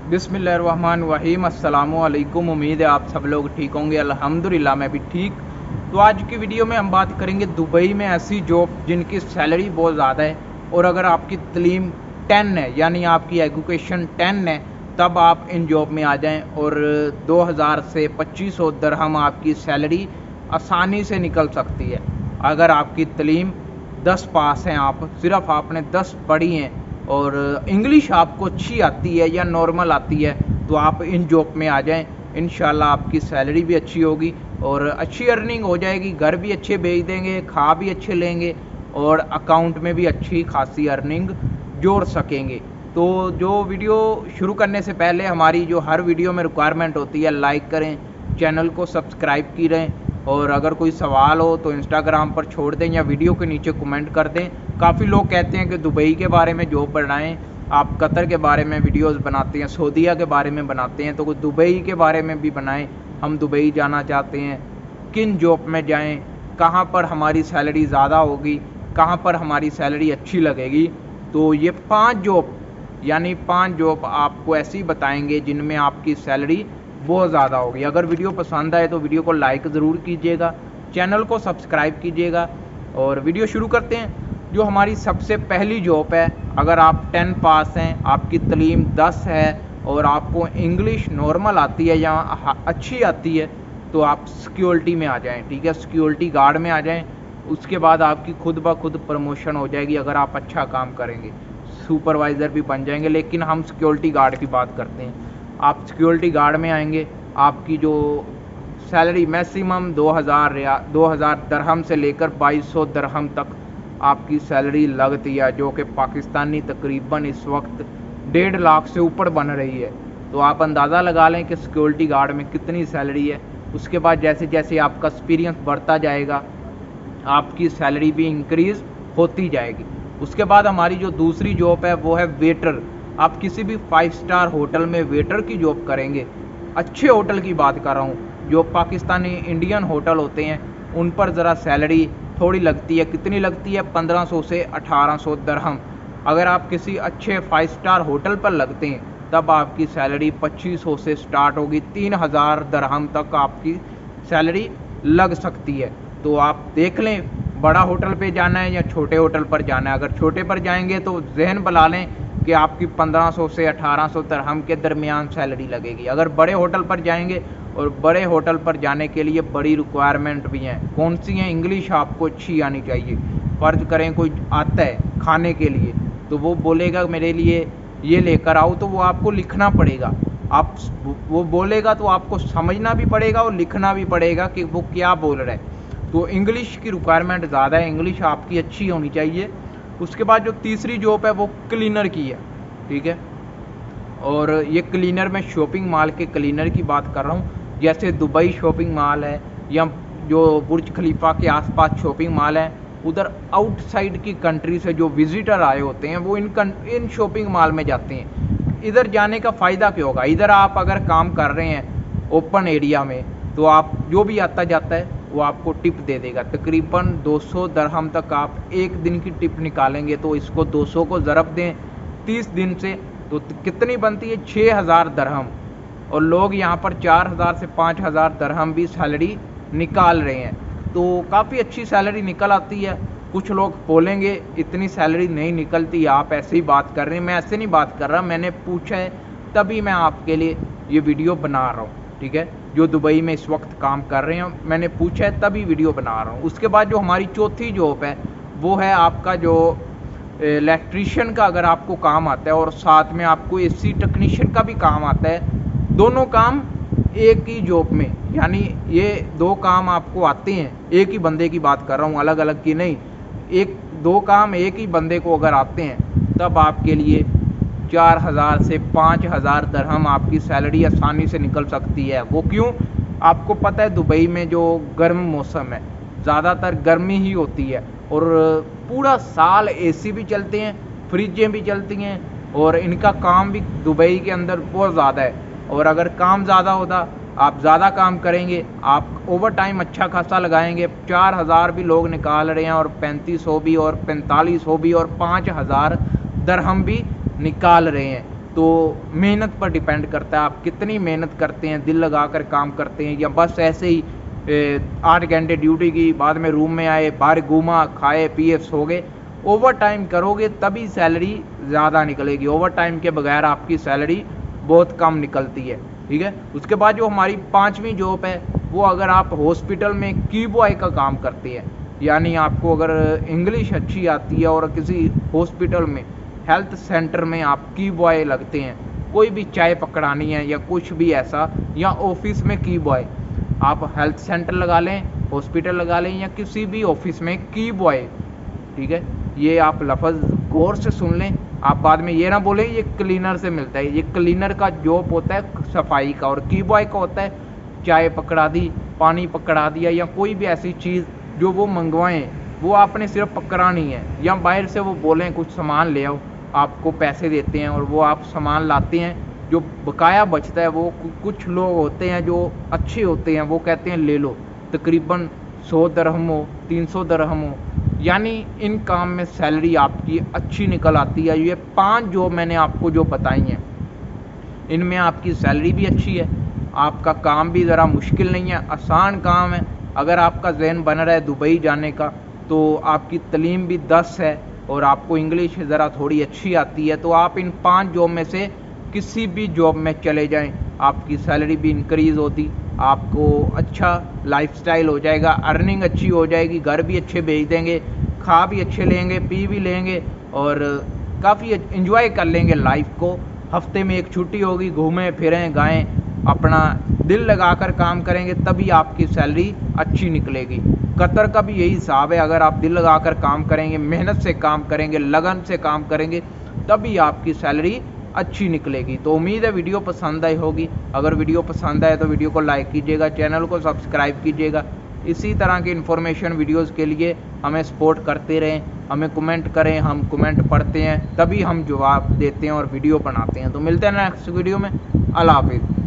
बिस्मिल्लाहिर्रहमानिर्रहीम अस्सलामुअलैकुम। उम्मीद है आप सब लोग ठीक होंगे। अल्हम्दुलिल्लाह मैं भी ठीक। तो आज की वीडियो में हम बात करेंगे दुबई में ऐसी जॉब जिनकी सैलरी बहुत ज़्यादा है, और अगर आपकी तलीम 10 है यानी आपकी एजुकेशन 10 है तब आप इन जॉब में आ जाएं, और 2000 से 2500 दरहम आपकी सैलरी आसानी से निकल सकती है। अगर आपकी तलीम 10 पास हैं, आप सिर्फ आपने 10 पढ़ी हैं और इंग्लिश आपको अच्छी आती है या नॉर्मल आती है, तो आप इन जॉब में आ जाएं। इंशाल्लाह आपकी सैलरी भी अच्छी होगी और अच्छी अर्निंग हो जाएगी, घर भी अच्छे भेज देंगे, खा भी अच्छे लेंगे और अकाउंट में भी अच्छी खासी अर्निंग जोड़ सकेंगे। तो जो वीडियो शुरू करने से पहले हमारी जो हर वीडियो में रिक्वायरमेंट होती है, लाइक करें, चैनल को सब्सक्राइब करें, और अगर कोई सवाल हो तो इंस्टाग्राम पर छोड़ दें या वीडियो के नीचे कमेंट कर दें। काफ़ी लोग कहते हैं कि दुबई के बारे में जॉब बनाएं, आप कतर के बारे में वीडियोस बनाते हैं, सऊदीया के बारे में बनाते हैं, तो दुबई के बारे में भी बनाएं। हम दुबई जाना चाहते हैं, किन जॉब में जाएं, कहाँ पर हमारी सैलरी ज़्यादा होगी, कहाँ पर हमारी सैलरी अच्छी लगेगी। तो ये 5 जॉब यानी 5 जॉब आपको ऐसी बताएंगे जिनमें आपकी सैलरी बहुत ज़्यादा होगी। अगर वीडियो पसंद आए तो वीडियो को लाइक ज़रूर कीजिएगा, चैनल को सब्सक्राइब कीजिएगा, और वीडियो शुरू करते हैं। जो हमारी सबसे पहली जॉब है, अगर आप 10 पास हैं, आपकी तलीम 10 है और आपको इंग्लिश नॉर्मल आती है या अच्छी आती है, तो आप सिक्योरिटी में आ जाएं। ठीक है, सिक्योरिटी गार्ड में आ जाएं। उसके बाद आपकी खुद ब खुद प्रमोशन हो जाएगी अगर आप अच्छा काम करेंगे, सुपरवाइज़र भी बन जाएंगे। लेकिन हम सिक्योरिटी गार्ड की बात करते हैं। आप सिक्योरिटी गार्ड में आएंगे, आपकी जो सैलरी मैक्सिमम 2000 दरहम से लेकर 2200 दरहम तक आपकी सैलरी लगती है, जो कि पाकिस्तानी तकरीबन इस वक्त 1.5 लाख से ऊपर बन रही है। तो आप अंदाज़ा लगा लें कि सिक्योरिटी गार्ड में कितनी सैलरी है। उसके बाद जैसे जैसे आपका एक्सपीरियंस बढ़ता जाएगा, आपकी सैलरी भी इंक्रीज़ होती जाएगी। उसके बाद हमारी जो दूसरी जॉब है वो है वेटर। आप किसी भी 5 स्टार होटल में वेटर की जॉब करेंगे, अच्छे होटल की बात कर रहा हूँ। जो पाकिस्तानी इंडियन होटल होते हैं उन पर ज़रा सैलरी थोड़ी लगती है। कितनी लगती है? 1500 से 1800 दरहम। अगर आप किसी अच्छे 5 स्टार होटल पर लगते हैं तब आपकी सैलरी 2500 से स्टार्ट होगी, 3000 दरहम तक आपकी सैलरी लग सकती है। तो आप देख लें, बड़ा होटल पे जाना है या छोटे होटल पर जाना है। अगर छोटे पर जाएंगे तो जहन बना लें कि आपकी 1500 से 1800 दरहम के दरमियान सैलरी लगेगी। अगर बड़े होटल पर जाएंगे, और बड़े होटल पर जाने के लिए बड़ी रिक्वायरमेंट भी हैं। कौन सी हैं? इंग्लिश आपको अच्छी आनी चाहिए। फ़र्ज़ करें कोई आता है खाने के लिए, तो वो बोलेगा मेरे लिए ये लेकर आओ, तो वो आपको लिखना पड़ेगा। आप वो बोलेगा तो आपको समझना भी पड़ेगा और लिखना भी पड़ेगा कि वो क्या बोल रहा है। तो इंग्लिश की रिक्वायरमेंट ज़्यादा है, इंग्लिश आपकी अच्छी होनी चाहिए। उसके बाद जो तीसरी जॉब है वो क्लीनर की है। ठीक है, और ये क्लीनर, मैं शॉपिंग मॉल के क्लीनर की बात कर रहा हूँ। जैसे दुबई शॉपिंग मॉल है या जो बुर्ज खलीफा के आसपास शॉपिंग मॉल है, उधर आउटसाइड की कंट्री से जो विजिटर आए होते हैं वो इन शॉपिंग मॉल में जाते हैं। इधर जाने का फ़ायदा क्या होगा? इधर आप अगर काम कर रहे हैं ओपन एरिया में, तो आप जो भी आता जाता है वो आपको टिप दे देगा। तकरीबन 200 दरहम तक आप एक दिन की टिप निकालेंगे, तो इसको 200 को ज़रब दें 30 दिन से, तो कितनी बनती है? 6000 दरहम। और लोग यहाँ पर 4000 से 5000 दरहम भी सैलरी निकाल रहे हैं। तो काफ़ी अच्छी सैलरी निकल आती है। कुछ लोग बोलेंगे इतनी सैलरी नहीं निकलती, आप ऐसे ही बात कर रहे हैं। मैं ऐसे नहीं बात कर रहा, मैंने पूछा है तभी मैं आपके लिए ये वीडियो बना रहा हूँ। ठीक है, जो दुबई में इस वक्त काम कर रहे हैं, मैंने पूछा है तभी वीडियो बना रहा हूँ। उसके बाद जो हमारी चौथी जॉब है वो है आपका जो इलेक्ट्रीशियन का अगर आपको काम आता है और साथ में आपको एसी टेक्नीशियन का भी काम आता है, दोनों काम एक ही जॉब में, यानी ये 2 काम आपको आते हैं। एक ही बंदे की बात कर रहा हूँ, अलग अलग की नहीं। 2 काम एक ही बंदे को अगर आते हैं तब आपके लिए 4000 से 5000 दरहम आपकी सैलरी आसानी से निकल सकती है। वो क्यों? आपको पता है दुबई में जो गर्म मौसम है, ज़्यादातर गर्मी ही होती है, और पूरा साल एसी भी चलते हैं, फ्रिजें भी चलती हैं, और इनका काम भी दुबई के अंदर बहुत ज़्यादा है। और अगर काम ज़्यादा होता, आप ज़्यादा काम करेंगे, आप ओवर टाइम अच्छा खासा लगाएंगे, 4000 भी लोग निकाल रहे हैं, और 3500 भी, और 4500 भी, और 5000 दरहम भी निकाल रहे हैं। तो मेहनत पर डिपेंड करता है, आप कितनी मेहनत करते हैं, दिल लगाकर काम करते हैं, या बस ऐसे ही 8 घंटे ड्यूटी की, बाद में रूम में आए, बाहर घूमा, खाए पिए, सो गए। ओवर टाइम करोगे तभी सैलरी ज़्यादा निकलेगी, ओवर टाइम के बगैर आपकी सैलरी बहुत कम निकलती है, ठीक है। उसके बाद जो हमारी 5वीं जॉब है, वो अगर आप हॉस्पिटल में की बॉय का काम करते हैं, यानी आपको अगर इंग्लिश अच्छी आती है और किसी हॉस्पिटल में, हेल्थ सेंटर में आप की बॉय लगते हैं, कोई भी चाय पकड़ानी है या कुछ भी ऐसा, या ऑफिस में की बॉय, आप हेल्थ सेंटर लगा लें, हॉस्पिटल लगा लें, या किसी भी ऑफिस में की बॉय, ठीक है। ये आप लफ्ज़ गौर से सुन लें, आप बाद में ये ना बोलें ये क्लीनर से मिलता है। ये क्लीनर का जॉब होता है सफाई का, और की बॉय का होता है चाय पकड़ा दी, पानी पकड़ा दिया, या कोई भी ऐसी चीज़ जो वो मंगवाएं, वो आपने सिर्फ पकड़ानी है, या बाहर से वो बोलें कुछ सामान ले आओ, आपको पैसे देते हैं और वो आप सामान लाते हैं, जो बकाया बचता है वो कुछ लोग होते हैं जो अच्छे होते हैं, वो कहते हैं ले लो, तकरीबन 100 दिरहम हो, 300 दिरहम हो, यानी इन काम में सैलरी आपकी अच्छी निकल आती है। ये 5 जॉब मैंने आपको जो बताई हैं, इनमें आपकी सैलरी भी अच्छी है, आपका काम भी ज़रा मुश्किल नहीं है, आसान काम है। अगर आपका ज़हन बन रहा है दुबई जाने का, तो आपकी तलीम भी 10 है और आपको इंग्लिश ज़रा थोड़ी अच्छी आती है, तो आप इन 5 जॉब में से किसी भी जॉब में चले जाएं, आपकी सैलरी भी इंक्रीज़ होती, आपको अच्छा लाइफस्टाइल हो जाएगा, अर्निंग अच्छी हो जाएगी, घर भी अच्छे भेज देंगे, खा भी अच्छे लेंगे, पी भी लेंगे, और काफ़ी इंजॉय कर लेंगे लाइफ को। हफ्ते में एक छुट्टी होगी, घूमें फिरें गाएं, अपना दिल लगाकर काम करेंगे, तभी आपकी सैलरी अच्छी निकलेगी। कतर का भी यही हिसाब है, अगर आप दिल लगाकर काम करेंगे, मेहनत से काम करेंगे, लगन से काम करेंगे, तभी आपकी सैलरी अच्छी निकलेगी। तो उम्मीद है वीडियो पसंद आई होगी। अगर वीडियो पसंद आए तो वीडियो को लाइक कीजिएगा, चैनल को सब्सक्राइब कीजिएगा। इसी तरह के इन्फॉर्मेशन वीडियोज़ के लिए हमें सपोर्ट करते रहें, हमें कमेंट करें, हम कमेंट पढ़ते हैं, तभी हम जवाब देते हैं और वीडियो बनाते हैं। तो मिलते हैं नेक्स्ट वीडियो में। अल्लाह हाफिज़।